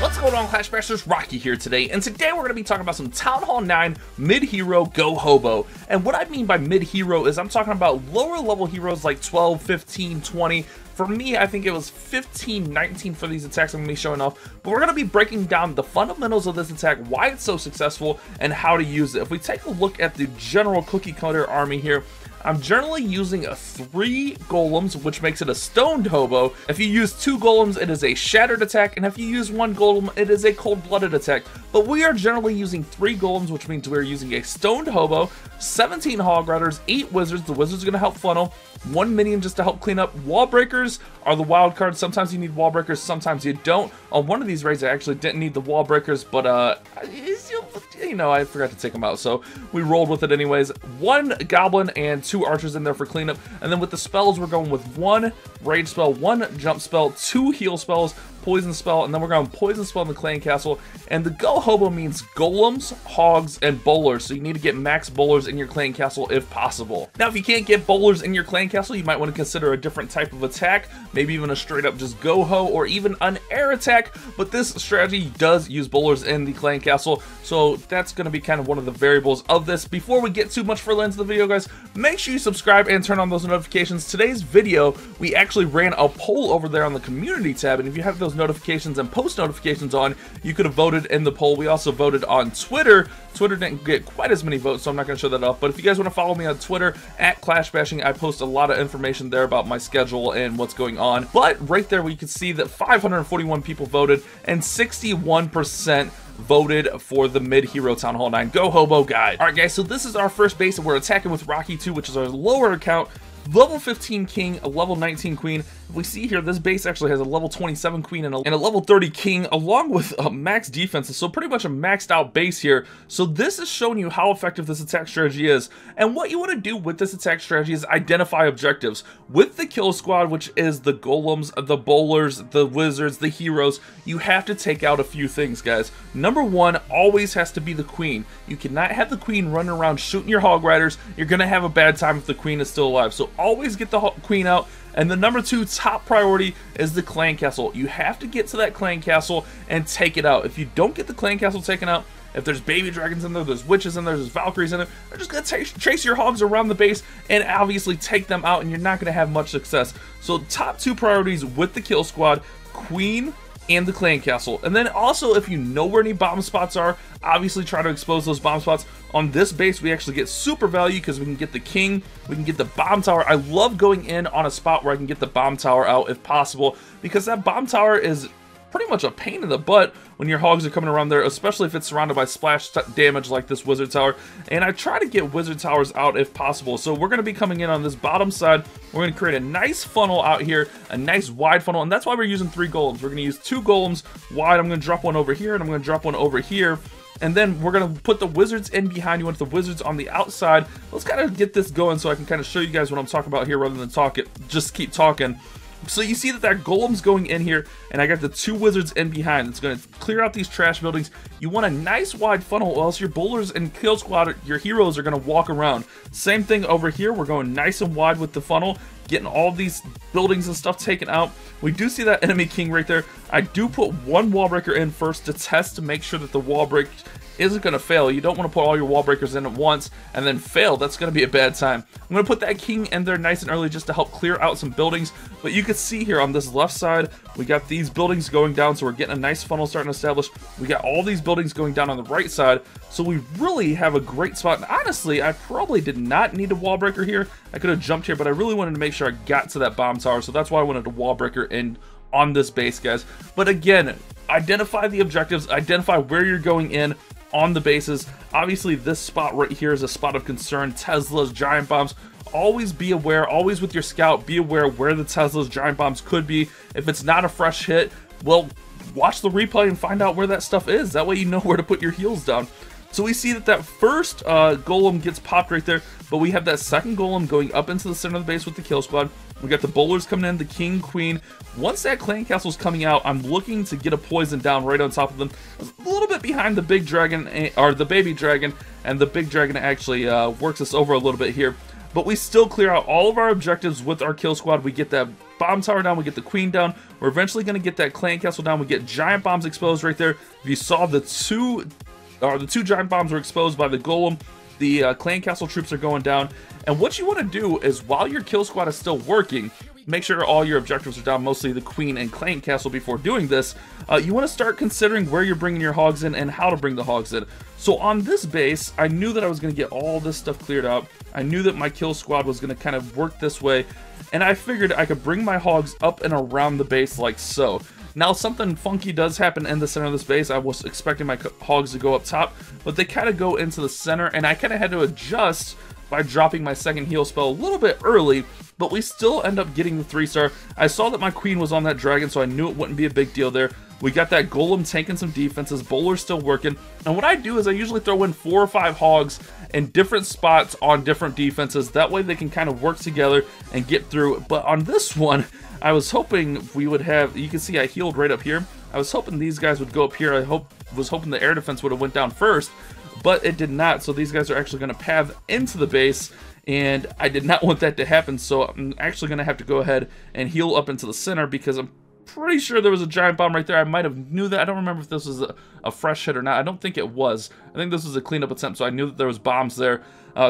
What's going on, Clash Bashers? Rocky here today, and today we're going to be talking about some Town Hall 9 mid-hero GoHoBo. And what I mean by mid-hero is I'm talking about lower level heroes like 12, 15, 20. For me, I think it was 15, 19 for these attacks I'm going to be showing off. But we're going to be breaking down the fundamentals of this attack, why it's so successful, and how to use it. If we take a look at the general cookie cutter army here, I'm generally using 3 golems, which makes it a stoned hobo. If you use 2 golems, it is a shattered attack, and if you use 1 golem, it is a cold-blooded attack. But we are generally using 3 golems, which means we're using a stoned hobo, 17 hog riders, 8 wizards. The wizards are going to help funnel, 1 minion just to help clean up. Wall breakers are the wild card. Sometimes you need wall breakers, sometimes you don't. On one of these raids, I actually didn't need the wall breakers, but you know, I forgot to take them out, so we rolled with it anyways. 1 goblin and 2 archers in there for cleanup, and then with the spells, we're going with 1 rage spell, 1 jump spell, 2 heal spells, poison spell, and then we're going poison spell in the clan castle. And the GoHoBo means golems, hogs, and bowlers, so you need to get max bowlers in your clan castle if possible. Now, if you can't get bowlers in your clan castle, you might want to consider a different type of attack, maybe even a straight up just GoHo or even an air attack, but this strategy does use bowlers in the clan castle, so that's going to be kind of one of the variables of this. Before we get too much further into the video, guys, make sure you subscribe and turn on those notifications. Today's video, we actually ran a poll over there on the community tab, and if you have those notifications and post notifications on, you could have voted in the poll. We also voted on Twitter. Twitter didn't get quite as many votes, so I'm not going to show that off, but if you guys want to follow me on Twitter at Clash Bashing, I post a lot of information there about my schedule and what's going on. But right there, we can see that 541 people voted and 61% voted for the mid-hero Town Hall 9 GoHoBo guide. Alright guys, so this is our first base, and we're attacking with Rocky 2, which is our lower account. Level 15 king, a level 19 queen. If we see here, this base actually has a level 27 queen and a level 30 king, along with max defenses, so pretty much a maxed out base here. So this is showing you how effective this attack strategy is. And what you want to do with this attack strategy is identify objectives. With the kill squad, which is the golems, the bowlers, the wizards, the heroes, you have to take out a few things, guys. Number 1 always has to be the queen. You cannot have the queen running around shooting your hog riders. You're going to have a bad time if the queen is still alive. So always get the queen out. And the number 2 top priority is the clan castle. You have to get to that clan castle and take it out. If you don't get the clan castle taken out, if there's baby dragons in there, there's witches in there, there's valkyries in there, they're just going to chase your hogs around the base and obviously take them out, and you're not going to have much success. So top 2 priorities with the kill squad, queen and the clan castle. And then also, if you know where any bomb spots are, obviously try to expose those bomb spots. On this base, we actually get super value because we can get the king, we can get the bomb tower. I love going in on a spot where I can get the bomb tower out if possible, because that bomb tower is pretty much a pain in the butt when your hogs are coming around there, especially if it's surrounded by splash damage like this wizard tower. And I try to get wizard towers out if possible. So we're going to be coming in on this bottom side. We're going to create a nice funnel out here, a nice wide funnel, and that's why we're using 3 golems. We're going to use 2 golems wide. I'm going to drop 1 over here, and I'm going to drop 1 over here. And then we're going to put the wizards in behind. You want the wizards on the outside. Let's kind of get this going so I can kind of show you guys what I'm talking about here rather than just keep talking. So you see that golem's going in here, and I got the 2 wizards in behind. It's going to clear out these trash buildings. You want a nice wide funnel, or else your bowlers and kill squad, your heroes, are going to walk around. Same thing over here. We're going nice and wide with the funnel, getting all these buildings and stuff taken out. We do see that enemy king right there. I do put 1 wall breaker in first to test to make sure that the wall break isn't going to fail. You don't want to put all your wall breakers in at once and then fail. That's going to be a bad time. I'm going to put that king in there nice and early just to help clear out some buildings. But you can see here on this left side, we got these buildings going down, so we're getting a nice funnel starting to establish. We got all these buildings going down on the right side, so we really have a great spot. And honestly, I probably did not need a wall breaker here. I could have jumped here, but I really wanted to make sure I got to that bomb tower, so that's why I wanted a wall breaker in on this base, guys. But again, identify the objectives, identify where you're going in on the bases. Obviously, this spot right here is a spot of concern. Teslas, giant bombs. Always be aware, always with your scout, be aware where the Teslas, giant bombs could be. If it's not a fresh hit, well, watch the replay and find out where that stuff is. That way you know where to put your heals down. So we see that first golem gets popped right there, but we have that second golem going up into the center of the base with the kill squad. We got the bowlers coming in, the king, queen. Once that clan castle is coming out, I'm looking to get a poison down right on top of them. A little bit behind the big dragon, or the baby dragon, and the big dragon actually works us over a little bit here. But we still clear out all of our objectives with our kill squad. We get that bomb tower down, we get the queen down. We're eventually going to get that clan castle down. We get giant bombs exposed right there. If you saw the two giant bombs were exposed by the golem, the clan castle troops are going down. And what you want to do is, while your kill squad is still working, make sure all your objectives are down, mostly the queen and clan castle. Before doing this, you want to start considering where you're bringing your hogs in and how to bring the hogs in. So on this base, I knew that I was going to get all this stuff cleared out. I knew that my kill squad was going to kind of work this way, and I figured I could bring my hogs up and around the base like so. Now, something funky does happen in the center of this base. I was expecting my hogs to go up top, but they kind of go into the center, and I kind of had to adjust by dropping my second heal spell a little bit early, but we still end up getting the 3-star. I saw that my queen was on that dragon, so I knew it wouldn't be a big deal there. We got that golem tanking some defenses, bowler's still working, and what I do is I usually throw in 4 or 5 hogs in different spots on different defenses. That way they can kind of work together and get through. But on this one, I was hoping we would have, you can see I healed right up here. I was hoping these guys would go up here. Was hoping the air defense would have went down first, but it did not. So these guys are actually going to path into the base, and I did not want that to happen. So I'm actually going to have to go ahead and heal up into the center, because I'm pretty sure there was a giant bomb right there. I might have knew that. I don't remember if this was a fresh hit or not. I don't think it was. I think this was a cleanup attempt, so I knew that there was bombs there.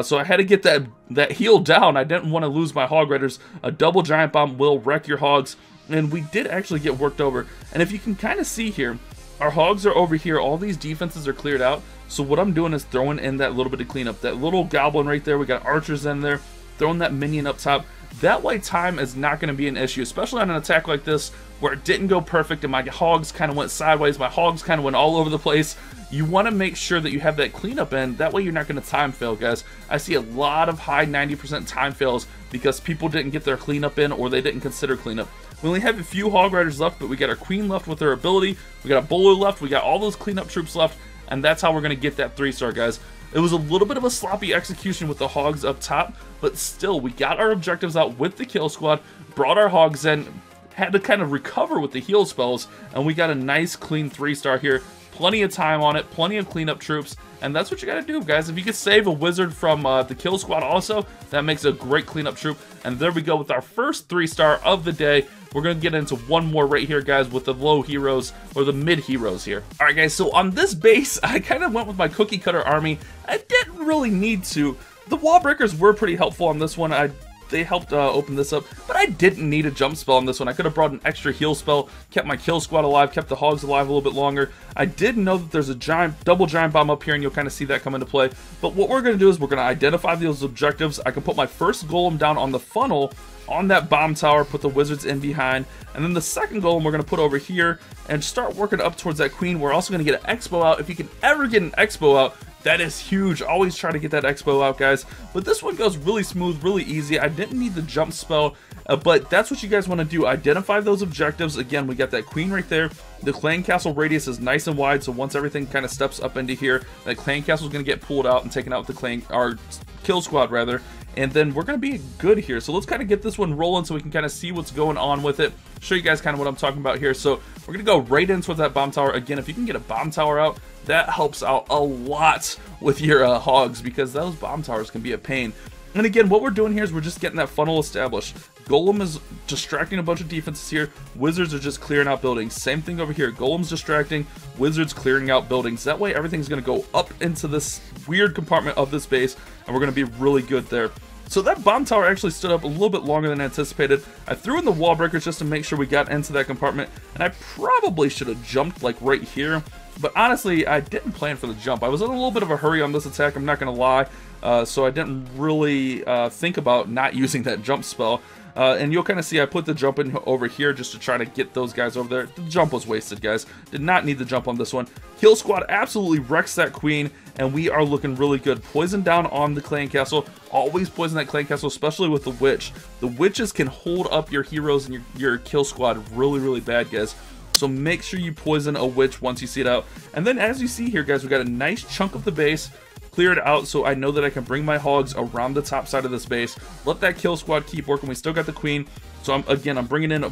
So I had to get that heal down. I didn't want to lose my hog riders. A double giant bomb will wreck your hogs, and we did actually get worked over. And if you can kind of see here, our hogs are over here. All these defenses are cleared out. So what I'm doing is throwing in that little bit of cleanup. That little goblin right there. We got archers in there. Throwing that minion up top. That way time is not going to be an issue, especially on an attack like this where it didn't go perfect and my hogs kind of went sideways. My hogs kind of went all over the place. You want to make sure that you have that cleanup in. That way you're not going to time fail, guys. I see a lot of high 90% time fails because people didn't get their cleanup in, or they didn't consider cleanup. We only have a few hog riders left, but we got our queen left with her ability. We got a bowler left. We got all those cleanup troops left, and that's how we're going to get that 3-star, guys. It was a little bit of a sloppy execution with the hogs up top, but still, we got our objectives out with the kill squad, brought our hogs in, had to kind of recover with the heal spells, and we got a nice clean 3-star here. Plenty of time on it, plenty of cleanup troops, and that's what you gotta do, guys. If you could save a wizard from the kill squad also, that makes a great cleanup troop. And there we go with our first 3-star of the day. We're gonna get into one more right here, guys, with the low heroes, or the mid heroes here. All right, guys, so on this base, I kind of went with my cookie cutter army. I didn't really need to. The wall breakers were pretty helpful on this one. They helped open this up, but I didn't need a jump spell on this one. I could have brought an extra heal spell, kept my kill squad alive, kept the hogs alive a little bit longer. I did know that there's a double giant bomb up here, and you'll kind of see that come into play. But what we're going to do is we're going to identify those objectives. I can put my first golem down on the funnel on that bomb tower, put the wizards in behind, and then the second golem we're going to put over here and start working up towards that queen. We're also going to get an expo out. If you can ever get an expo out, that is huge. Always try to get that expo out, guys. But this one goes really smooth, really easy. I didn't need the jump spell, but that's what you guys want to do. Identify those objectives. Again, we got that queen right there. The clan castle radius is nice and wide, so once everything kind of steps up into here, that clan castle is going to get pulled out and taken out with the clan, or kill squad rather. And then we're going to be good here. So let's kind of get this one rolling so we can kind of see what's going on with it. Show you guys kind of what I'm talking about here. So we're going to go right in towards that bomb tower. Again, if you can get a bomb tower out, that helps out a lot with your hogs, because those bomb towers can be a pain. And again, what we're doing here is we're just getting that funnel established. Golem is distracting a bunch of defenses here. Wizards are just clearing out buildings. Same thing over here. Golem's distracting. Wizards clearing out buildings. That way everything's going to go up into this weird compartment of this base, and we're going to be really good there. So that bomb tower actually stood up a little bit longer than anticipated. I threw in the wall breakers just to make sure we got into that compartment, and I probably should have jumped like right here. But honestly, I didn't plan for the jump. I was in a little bit of a hurry on this attack, I'm not going to lie. So I didn't really think about not using that jump spell. And you'll kind of see I put the jump in over here just to try to get those guys over there. The jump was wasted, guys. Did not need the jump on this one. Kill squad absolutely wrecks that queen, and we are looking really good. Poison down on the clan castle. Always poison that clan castle, especially with the witch. The witches can hold up your heroes and your kill squad really, really bad, guys. So make sure you poison a witch once you see it out. And then as you see here, guys, we got a nice chunk of the base cleared out, so I know that I can bring my hogs around the top side of this base. Let that kill squad keep working. We still got the queen, so I'm bringing in a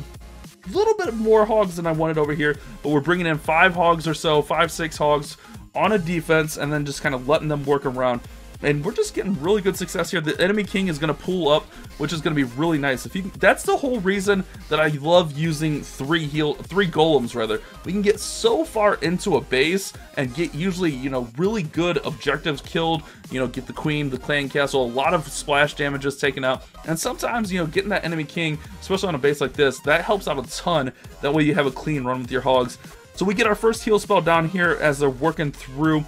little bit more hogs than I wanted over here, but we're bringing in 5 hogs or so, 5-6 hogs on a defense, and then just kind of letting them work around. and we're just getting really good success here. The enemy king is going to pull up, which is going to be really nice. That's the whole reason that I love using three golems rather. We can get so far into a base and get usually, you know, really good objectives killed, you know, get the queen, the clan castle, a lot of splash damages taken out, and sometimes, you know, getting that enemy king, especially on a base like this, that helps out a ton. That way you have a clean run with your hogs. So we get our first heal spell down here as they're working through.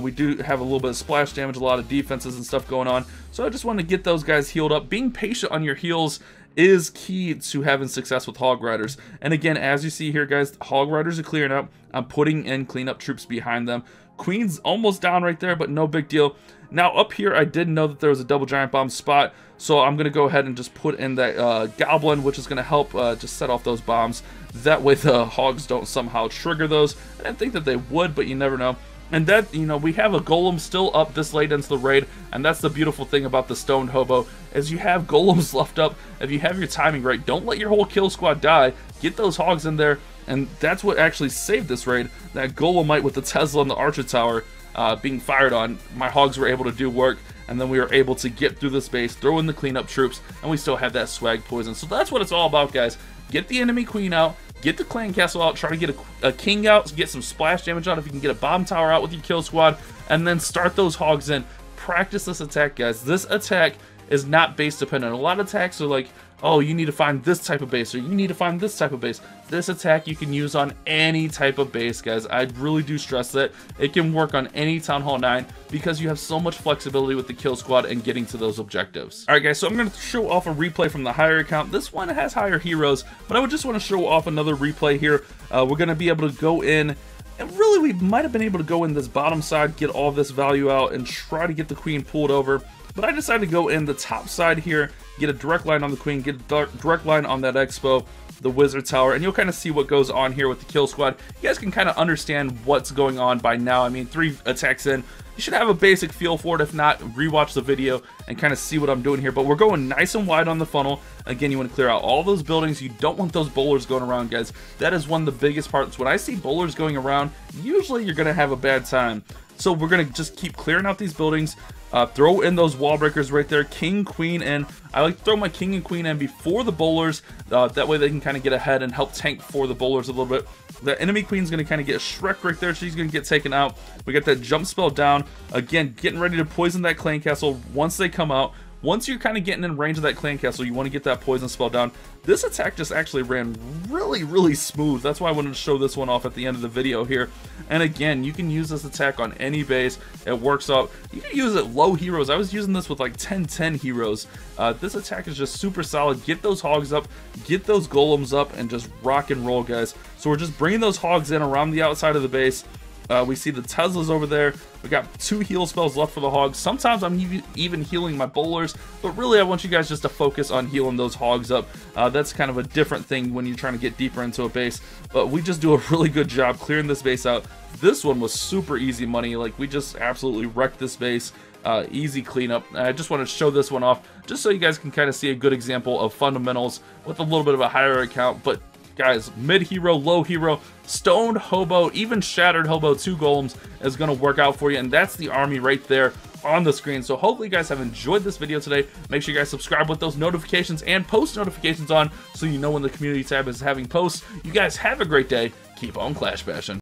We do have a little bit of splash damage, a lot of defenses and stuff going on. So I just want to get those guys healed up. Being patient on your heals is key to having success with hog riders. And again, as you see here, guys, hog riders are clearing up. I'm putting in cleanup troops behind them. Queen's almost down right there, but no big deal. Now up here, I did know that there was a double giant bomb spot, so I'm going to go ahead and just put in that goblin, which is going to help just set off those bombs. That way the hogs don't somehow trigger those. I didn't think that they would, but you never know. And that, you know, we have a golem still up this late into the raid, and that's the beautiful thing about the stoned hobo, is you have golems left up. If you have your timing right, don't let your whole kill squad die. Get those hogs in there, and that's what actually saved this raid. That golemite with the Tesla and the archer tower being fired on, my hogs were able to do work, and then we were able to get through this base, throw in the cleanup troops, and we still have that swag poison. So that's what it's all about, guys. Get the enemy queen out, get the clan castle out, try to get a king out, get some splash damage out if you can get a bomb tower out with your kill squad, and then start those hogs in. Practice this attack, guys. This attack is not base dependent. A lot of attacks are like, oh, you need to find this type of base, or you need to find this type of base. This attack you can use on any type of base, guys. I really do stress that. It can work on any Town Hall 9 because you have so much flexibility with the kill squad and getting to those objectives. Alright guys, so I'm going to show off a replay from the higher account. This one has higher heroes, but I would just want to show off another replay here. We're going to be able to go in, and really we might have been able to go in this bottom side, get all this value out, and try to get the queen pulled over. But I decided to go in the top side here, get a direct line on the queen, get a direct line on that expo, the wizard tower, and you'll kind of see what goes on here with the kill squad. You guys can kind of understand what's going on by now. I mean, 3 attacks in, you should have a basic feel for it. If not, rewatch the video and kind of see what I'm doing here. But we're going nice and wide on the funnel. Again, you want to clear out all those buildings. You don't want those bowlers going around, guys. That is one of the biggest parts. When I see bowlers going around, usually you're going to have a bad time. So we're going to just keep clearing out these buildings. Throw in those wall breakers right there. King, queen in. I like to throw my king and queen in before the bowlers. That way they can kind of get ahead and help tank for the bowlers a little bit. The enemy queen's going to kind of get Shrek right there. She's going to get taken out. We got that jump spell down. Again, getting ready to poison that clan castle once they come out. Once you're kind of getting in range of that clan castle, you want to get that poison spell down. This attack just actually ran really smooth. That's why I wanted to show this one off at the end of the video here. And again, you can use this attack on any base. It works out. You can use it low heroes. I was using this with like 10-10 heroes. This attack is just super solid. Get those hogs up, get those golems up, and just rock and roll, guys. So we're just bringing those hogs in around the outside of the base. We see the Teslas over there. We got 2 heal spells left for the hogs. Sometimes I'm even healing my bowlers, but really I want you guys just to focus on healing those hogs up. That's kind of a different thing when you're trying to get deeper into a base, but we just do a really good job clearing this base out. This one was super easy money. Like, we just absolutely wrecked this base. Easy cleanup. I just want to show this one off just so you guys can kind of see a good example of fundamentals with a little bit of a higher account. But guys, mid hero, low hero, stoned hobo, even shattered hobo, 2 golems is going to work out for you, and that's the army right there on the screen. So hopefully you guys have enjoyed this video today. Make sure you guys subscribe with those notifications and post notifications on so you know when the community tab is having posts. You guys have a great day. Keep on clash bashing.